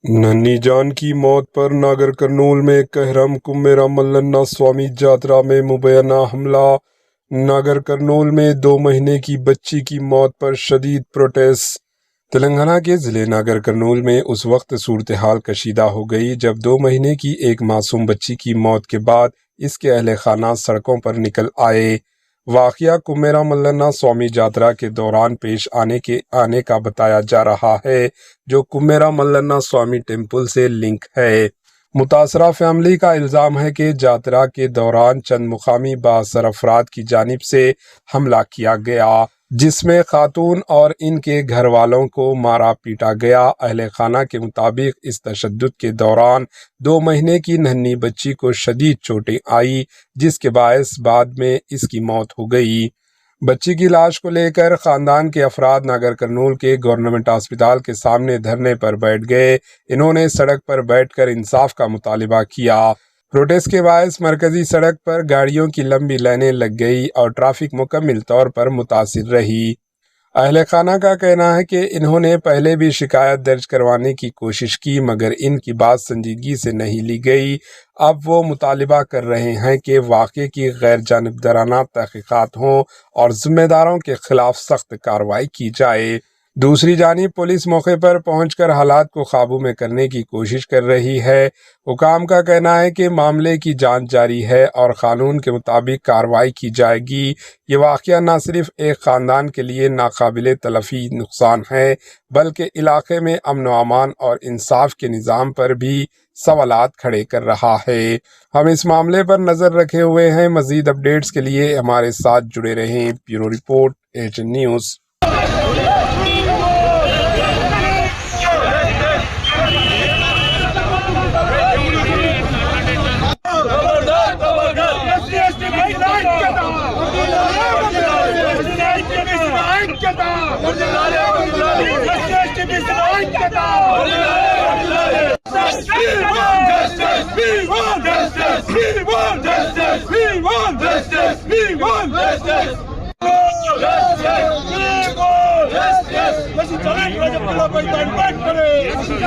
नन्ही जान की मौत पर नागर कर्नूल में कहरम कुम्मेरा मल्लन्ना स्वामी जात्रा में मुबैना हमला। नागर कर्नूल में 2 महीने की बच्ची की मौत पर शदीद प्रोटेस्ट। तेलंगाना के ज़िले नागर कर्नूल में उस वक्त सूरत हाल कशीदा हो गई जब 2 महीने की एक मासूम बच्ची की मौत के बाद इसके अहले खाना सड़कों पर निकल आए। वाक़या कुम्मेरा मल्लन्ना स्वामी जात्रा के दौरान पेश आने का बताया जा रहा है, जो कुम्मेरा मल्लन्ना स्वामी टेम्पल से लिंक है। मुतासरा फैमिली का इल्ज़ाम है कि जात्रा के दौरान चंद मुकामी बाअसर अफराद की जानिब से हमला किया गया, जिसमें खातून और इनके घर वालों को मारा पीटा गया। अहले खाना के मुताबिक इस तशद्दुद के दौरान 2 महीने की नन्ही बच्ची को शदीद चोटें आई, जिसके बायस बाद में इसकी मौत हो गई। बच्ची की लाश को लेकर खानदान के अफराद नागर कर्नूल के गवर्नमेंट अस्पताल के सामने धरने पर बैठ गए। इन्होंने सड़क पर बैठकर इंसाफ का मुतालिबा किया। प्रोटेस्ट के बायस मरकजी सड़क पर गाड़ियों की लंबी लाइनें लग गई और ट्रैफिक मुकम्मल तौर पर मुतासिर रही। अहले खाना का कहना है कि इन्होंने पहले भी शिकायत दर्ज करवाने की कोशिश की, मगर इनकी बात संजीदगी से नहीं ली गई। अब वो मुतालिबा कर रहे हैं कि वाक़े की गैर जानिबदाराना तहक़ीक़ात हों और ज़िम्मेदारों के खिलाफ सख्त कार्रवाई की जाए। दूसरी जानिब पुलिस मौके पर पहुंचकर हालात को काबू में करने की कोशिश कर रही है। हुकाम का कहना है कि मामले की जांच जारी है और कानून के मुताबिक कार्रवाई की जाएगी। ये वाक़या न सिर्फ एक ख़ानदान के लिए नाकाबिले तलफ़ी नुकसान है, बल्कि इलाके में अमन व अमान और इंसाफ के निज़ाम पर भी सवालात खड़े कर रहा है। हम इस मामले पर नज़र रखे हुए हैं। मज़ीद अपडेट्स के लिए हमारे साथ जुड़े रहें। Bureau report, HN news.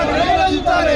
Let's